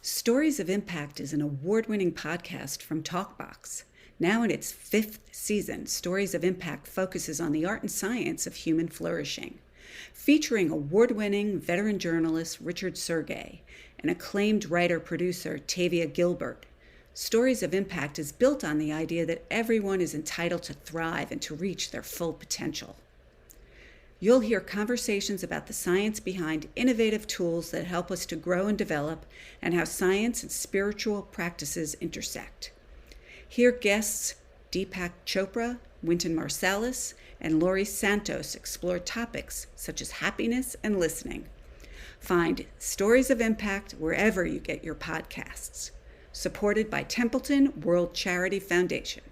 Stories of Impact is an award-winning podcast from TalkBox. Now in its 5th season, Stories of Impact focuses on the art and science of human flourishing. Featuring award-winning veteran journalist Richard Sergey and acclaimed writer-producer Tavia Gilbert, Stories of Impact is built on the idea that everyone is entitled to thrive and to reach their full potential. You'll hear conversations about the science behind innovative tools that help us to grow and develop, and how science and spiritual practices intersect. Hear guests Deepak Chopra, Wynton Marsalis, and Laurie Santos explore topics such as happiness and listening. Find Stories of Impact wherever you get your podcasts. Supported by Templeton World Charity Foundation.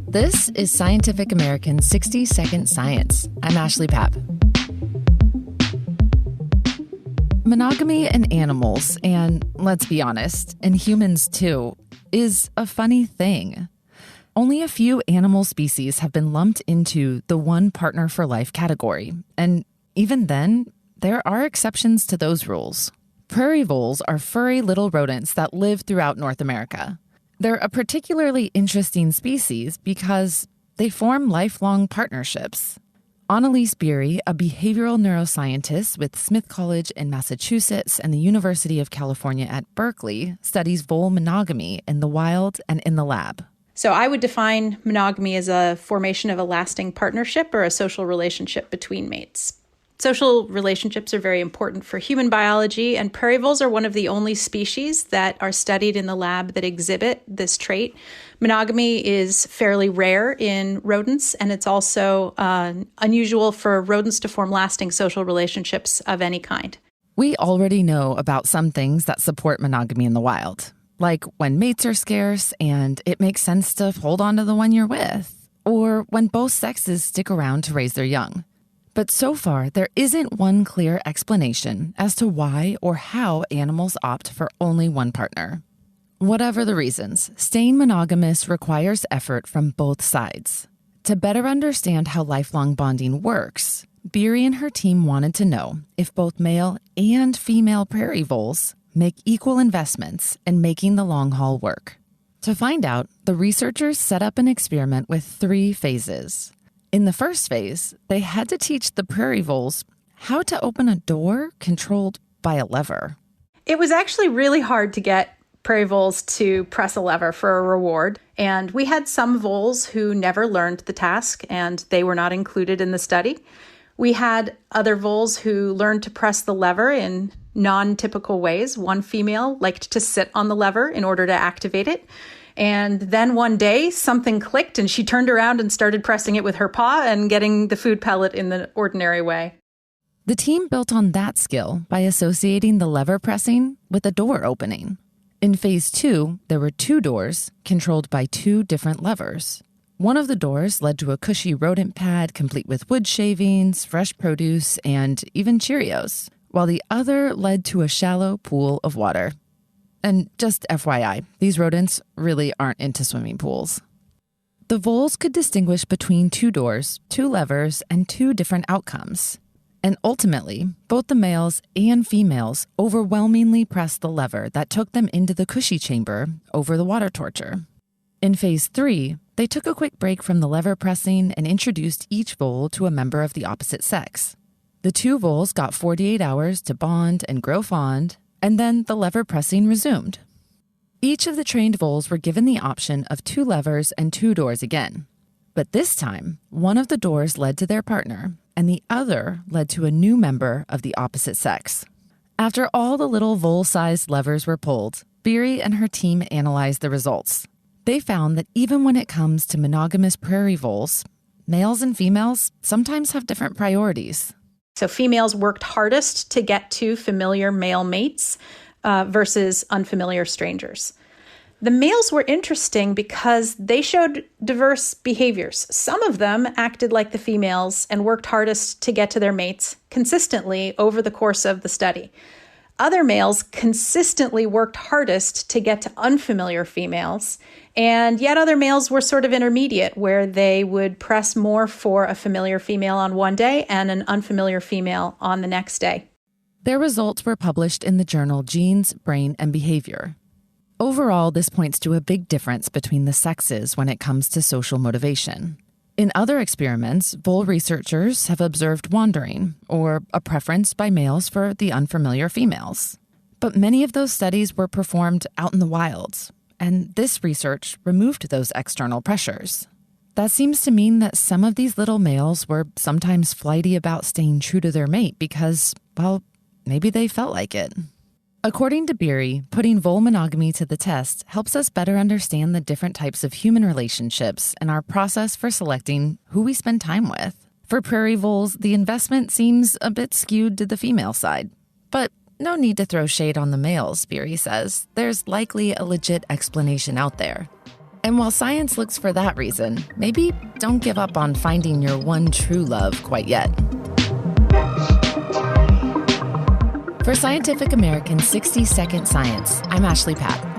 This is Scientific American's 60-Second Science. I'm Ashley Papp. Monogamy in animals, and let's be honest, in humans too, is a funny thing. Only a few animal species have been lumped into the one partner for life category, and even then, there are exceptions to those rules. Prairie voles are furry little rodents that live throughout North America. They're a particularly interesting species because they form lifelong partnerships. Annalise Beery, a behavioral neuroscientist with Smith College in Massachusetts and the University of California at Berkeley, studies vole monogamy in the wild and in the lab. So I would define monogamy as a formation of a lasting partnership or a social relationship between mates. Social relationships are very important for human biology, and prairie voles are one of the only species that are studied in the lab that exhibit this trait. Monogamy is fairly rare in rodents, and it's also unusual for rodents to form lasting social relationships of any kind. We already know about some things that support monogamy in the wild, like when mates are scarce and it makes sense to hold on to the one you're with, or when both sexes stick around to raise their young. But so far, there isn't one clear explanation as to why or how animals opt for only one partner. Whatever the reasons, staying monogamous requires effort from both sides. To better understand how lifelong bonding works, Beery and her team wanted to know if both male and female prairie voles make equal investments in making the long haul work. To find out, the researchers set up an experiment with 3 phases. In the first phase, they had to teach the prairie voles how to open a door controlled by a lever. It was actually really hard to get prairie voles to press a lever for a reward, and we had some voles who never learned the task, and they were not included in the study. We had other voles who learned to press the lever in non-typical ways. One female liked to sit on the lever in order to activate it. And then one day, something clicked and she turned around and started pressing it with her paw and getting the food pellet in the ordinary way. The team built on that skill by associating the lever pressing with a door opening. In phase 2, there were 2 doors controlled by 2 different levers. One of the doors led to a cushy rodent pad complete with wood shavings, fresh produce, and even Cheerios, while the other led to a shallow pool of water. And just FYI, these rodents really aren't into swimming pools. The voles could distinguish between 2 doors, 2 levers, and 2 different outcomes. And ultimately, both the males and females overwhelmingly pressed the lever that took them into the cushy chamber over the water torture. In phase 3, they took a quick break from the lever pressing and introduced each vole to a member of the opposite sex. The 2 voles got 48 hours to bond and grow fond, and then the lever pressing resumed. Each of the trained voles were given the option of 2 levers and 2 doors again. But this time, one of the doors led to their partner, and the other led to a new member of the opposite sex. After all the little vole-sized levers were pulled, Beery and her team analyzed the results. They found that even when it comes to monogamous prairie voles, males and females sometimes have different priorities. So females worked hardest to get to familiar male mates versus unfamiliar strangers. The males were interesting because they showed diverse behaviors. Some of them acted like the females and worked hardest to get to their mates consistently over the course of the study. Other males consistently worked hardest to get to unfamiliar females, and yet other males were sort of intermediate, where they would press more for a familiar female on one day and an unfamiliar female on the next day. Their results were published in the journal Genes, Brain, and Behavior. Overall, this points to a big difference between the sexes when it comes to social motivation. In other experiments, Vole researchers have observed wandering, or a preference by males for the unfamiliar females. But many of those studies were performed out in the wild, and this research removed those external pressures. That seems to mean that some of these little males were sometimes flighty about staying true to their mate because, well, maybe they felt like it. According to Prairie, putting vole monogamy to the test helps us better understand the different types of human relationships and our process for selecting who we spend time with. For prairie voles, the investment seems a bit skewed to the female side. But no need to throw shade on the males, Prairie says. There's likely a legit explanation out there. And while science looks for that reason, maybe don't give up on finding your one true love quite yet. For Scientific American's 60 Second Science, I'm Ashley Papp.